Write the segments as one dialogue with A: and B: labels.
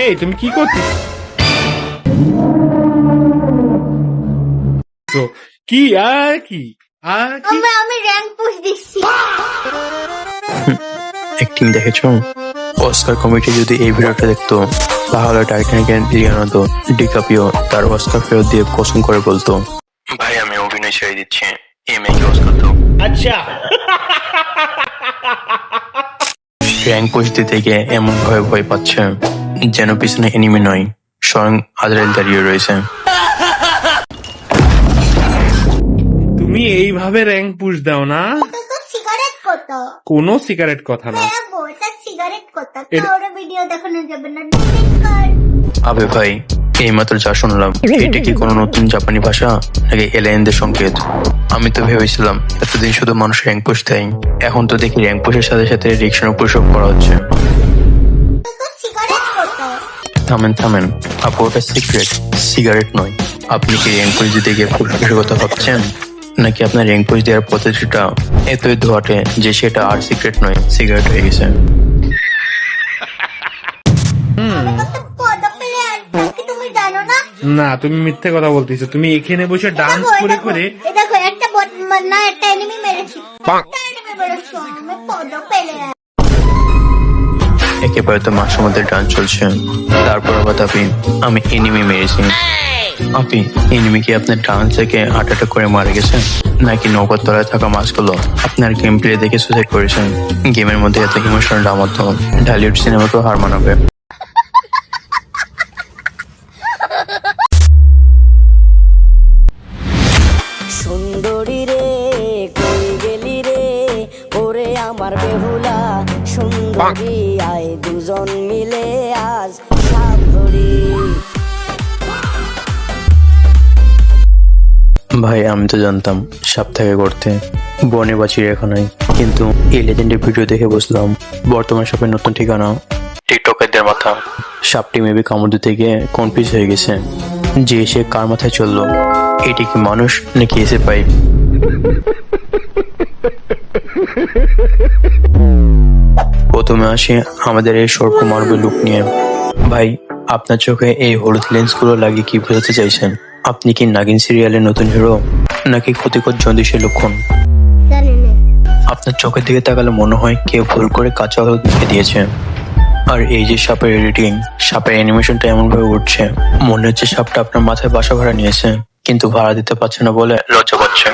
A: এই তুমি কি করছিস? কি আর কি
B: আমি র্যাঙ্ক পুশ দিচ্ছি।
C: অ্যাক্টিং দেখেছো? অস্কার কমিটি যদি এই ভিডিওটা দেখতো তাহলে টাইটানিকের লিওনার্দো ডিকাপ্রিও তার অস্কার ফেরত দিয়ে কসম করে বলতো, ভাই আমি অভিনয় ছেড়ে দিচ্ছি, এই মেয়েকে অস্কার দাও।
A: আচ্ছা
C: র্যাঙ্ক পুশ দিতে গিয়ে এমন ভয় ভয় পাচ্ছে যেন পিছনে এনিমি নয়, স্বয়ং আজরাইল দাঁড়িয়ে রয়েছে।
A: তুমি এইভাবে র্যাঙ্ক পুশ দাও না?
B: সিগারেট কত?
A: কোনো সিগারেট কথা না।
B: সিগারেট কত?
A: এটা-
B: ওর ভিডিও দেখানো যাবে না, ডিলিট কর।
C: আবে ভাই, এইমাত্র যা শুনলাম এটা কি কোনো নতুন জাপানি ভাষা নাকি এলিয়েনদের সংকেত? আমি তো ভেবেছিলাম এতদিন শুধু মানুষ র্যাঙ্ক পুশ দেয়, এখন তো দেখি র্যাঙ্ক পুশের সাথে সাথে রিকশন পুশও করা হচ্ছে।
B: সিগারেট কত?
C: থামেন থামেন, আপু ওটা সিক্রেট, সিগারেট নয়। আপনি কি র্যাঙ্ক পুশ দিতে গিয়ে পুরস্কারের কথা ভাবছেন, নাকি আপনার র্যাঙ্ক পুশ দেওয়ার পদ্ধতিটা এতই ধোয়াটে যে সেটা আর সিক্রেট নয়, সিগারেট হয়ে গেছে?
B: পদ প্লেয়ার কি তুমি জানো না?
A: না তুমি মিথ্যে কথা বলতেছো। তুমি এখানে বসে ডান্স করে করে
B: দেখো একটা বট না, একটা এনিমি মেরেছি। একটা এনিমি মেরেছি, আমি পদ প্লেয়ার।
C: একেবারে তো মাসের মধ্যে ডান্স চলছে, তারপর আবার দাবি আমি এনিমি মেরেছি। আপনি এনিমি কি আপনার ডান্স থেকে হার্ট অ্যাটাক করে মারা গেছেন, নাকি নৌকার তলায় থাকা মাছগুলো আপনার গেম প্লে দেখে সুসাইড করেছেন? গেমের মধ্যে এত ইমোশনাল ড্রামা তো ঢালিউড সিনেমাকেও হার মানাবে।
D: সুন্দরী রে কই গেলি রে, ওরে আমার বেহুলা সুন্দরী, আয় দুজন মিলে আজ সাপ ধরি।
C: ভাই আমি তো জানতাম সাপ থেকে করতে বনে বা চিড়িয়াখানায়, কিন্তু এই লেজেন্ডের ভিডিও দেখে বুঝলাম বর্তমান সাপের নতুন ঠিকানা টিকটকারদের মাথা। সাপটি মেবি কামড় দিতে গিয়ে কনফিউজ হয়ে গেছে যে সে কার মাথায় চললো, এটি কি মানুষ নাকি এসে পাইপ। প্রথমে আসে আমাদের এই সর্প মারবে লুক নিয়ে। ভাই আপনার চোখে এই হলুদ লেন্সগুলো লাগিয়ে কি বোঝাতে চাইছেন? আপনি কি নাগিন সিরিয়ালের নতুন হিরো, নাকি ক্ষতিকর জন্ডিসের লক্ষণ?
B: জানি না।
C: আপনার চোখের দিকে তাকালে মনে হয় কেউ ভুল করে কাঁচা হলুদ লিখে দিয়েছে। আর এই যে সাপের এডিটিং, সাপের অ্যানিমেশনটা এমন ভাবে উঠছে মনে হচ্ছে সাপটা আপনার মাথায় বাসা ভাড়া নিয়েছে, কিন্তু ভাড়া দিতে পারছে না বলে লজ্জা পাচ্ছে।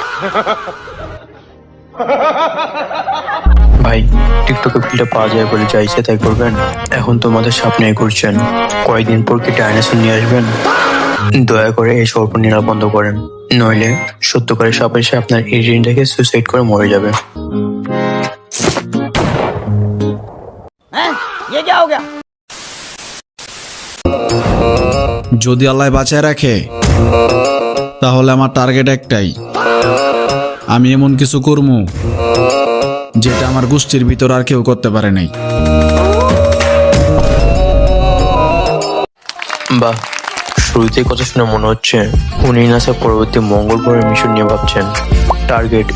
C: ভাই টিকটকে ফিল্টার পাওয়া যায় বলে চাইছে তাই করবেন? এখন তো আমাদের সাপ নিয়ে ঘুরছেন, কয়েকদিন পর কি ডাইনোসর নিয়ে আসবেন? দয়া করে এই সর্প নিরা বন্ধ করেন, নইলে সত্যকারের সাপ এসে আপনার এডিটিং দেখে সুইসাইড করে মরে যাবে।
E: যদি আল্লাহ বাঁচায় রাখে তাহলে আমার টার্গেট একটাই, আমি এমন কিছু করবো যেটা আমার গোষ্ঠীর ভিতর আর কেউ করতে পারে নাই।
C: বাহ, শুরুতে কথা শুনে মনে হচ্ছে উনি নাসার পরবর্তী মঙ্গল গ্রহের মিশন নিয়ে ভাবছেন। টার্গেট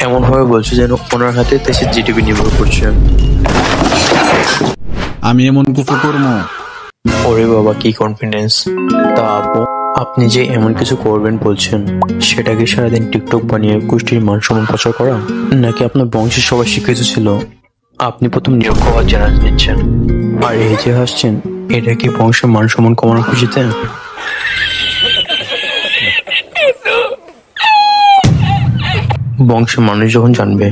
C: এমন ভাবে বলছে যেন ওনার হাতে দেশের জিডিপি নির্ভর করছে।
E: আমি এমন কিছু করবো।
C: ওরে বাবা কি কনফিডেন্স! তা আপু আপনি যে এমন কিছু করবেন বলছেন, সেটা কি সারাদিন টিকটক বানিয়ে গোষ্ঠীর মান সম্মান প্রচার করা, নাকি আপনার বংশের সবাই শিক্ষিত ছিল আপনি প্রথম নিরক্ষ হওয়ার চ্যালেঞ্জ নিচ্ছেন? আর এই যে হাসছেন, এটা কি বংশের মান সম্মান কমানোর খুশিতে? বংশের মানুষ যখন জানবে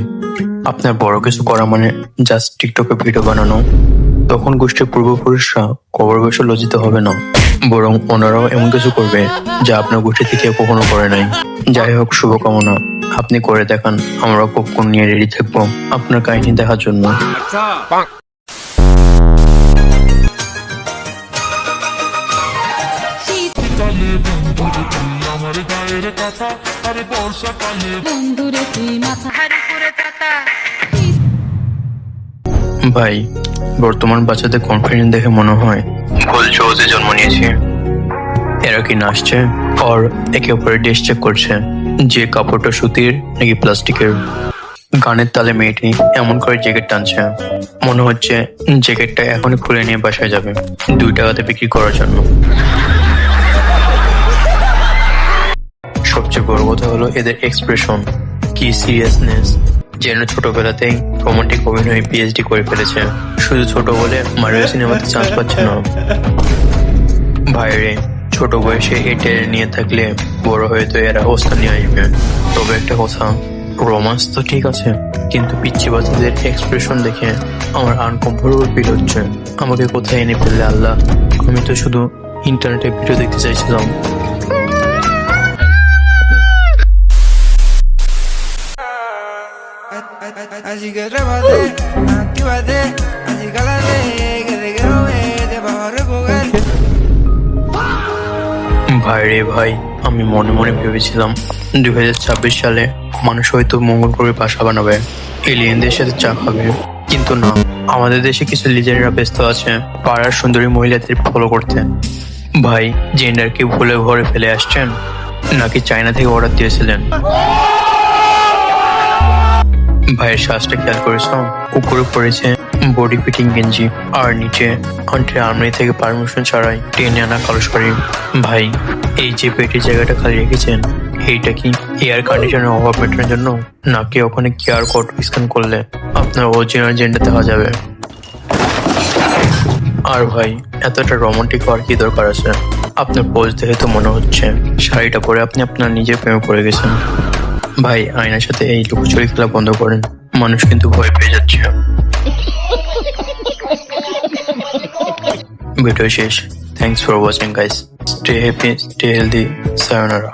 C: আপনার বড় কিছু করা মানে জাস্ট টিকটকে ভিডিও বানানো, তখন গোষ্ঠীর পূর্বপুরুষরা কবর বসে লজ্জিত হবে না, বরং ওনারাও এমন কিছু করবে যা আপনার গোষ্ঠী থেকে কখনো করে নাই। যাই হোক, শুভকামনা, আপনি করে দেখান, আমরা পপকর্ন নিয়ে রেডি থাকবো আপনার কাহিনী দেখার জন্য। ভাই বর্তমান বাচ্চাদের কনফিডেন্স দেখে মনে হয় ভুল চৌজে জন্ম নিয়েছে। এরা কি নাচছে আর একে অপরের ড্রেস চেক করছে যে কাপড়টা সুতির নাকি প্লাস্টিকের। গানের তালে মেয়েটি এমন করে জ্যাকেট টানছে, মনে হচ্ছে জ্যাকেটটা এখনই খুলে নিয়ে বাসায় যাবে 2 টাকাতে বিক্রি করার জন্য। সবচেয়ে বড় কথা হলো এদের এক্সপ্রেশন, কি সিরিয়াসনেস, যেন ছোটবেলাতেই রোমান্টিক অভিনয়ে পিএইচডি করে ফেলেছে। শুধু ছোট বলে মারিও সিনেমাতে চান্স পাচ্ছে না। ভাইরে, ছোট বয়সে এই টেনে নিয়ে থাকলে বড় হয়ে তো এরা অবস্থা নিয়ে আসবে। তবে একটা কথা, রোমান্স তো ঠিক আছে, কিন্তু পিচ্ছি বাচ্চাদের এক্সপ্রেশন দেখে আমার আনকমফোর্টেবল ফিল হচ্ছে। আমাকে কোথায় এনে ফেললে আল্লাহ? আমি তো শুধু ইন্টারনেটে ভিডিও দেখতে চাইছিলাম।
F: Así que trépate, actívate, así cálate, que te quiero ver, te vas a recoger.
C: ভাই রে ভাই, আমি মনে মনে ভেবেছিলাম 2026 সালে মানুষ হয়তো মঙ্গল গ্রহে বাসা বানাবে, এলিয়েনদের সাথে চা খাবে, কিন্তু না, আমাদের দেশে কিছু লিজেন্ডরা ব্যস্ত আছে পাড়ার সুন্দরী মহিলাদের ফলো করতে। ভাই, জেন্ডার কি ভুলে ঘরে ফেলে আসছেন নাকি চায়না থেকে অর্ডার দিয়েছিলেন? ভাইয়ের শ্বাসটা খেয়াল করেছ? উপরে পড়েছে বডি ফিটিং গেঞ্জি আর নিচে কন্ট্রি আর্মি থেকে পারমিশন ছাড়াই টেনে আনা কালো শাড়ি। ভাই, এই যে পেটের জায়গাটা খালি রেখেছেন, এইটা কি এয়ার কন্ডিশনের অভাব মেটানোর জন্য, নাকি ওখানে কিউআর কোড স্ক্যান করলে আপনার অরিজিনাল জেন্ডার দেখা যাবে? আর ভাই, এতটা রোমান্টিক হওয়ার কি দরকার আছে? আপনার পোজ দেখে তো মনে হচ্ছে শাড়িটা পরে আপনি আপনার নিজের প্রেমে পড়ে গেছেন। ভাই, আয়নার সাথে এই লুকোচুরি খেলা বন্ধ করেন, মানুষ কিন্তু ভয় পেয়ে যাচ্ছে। ভিডিও শেষ। Thanks for watching guys. Stay happy, stay healthy, সায়োনারা।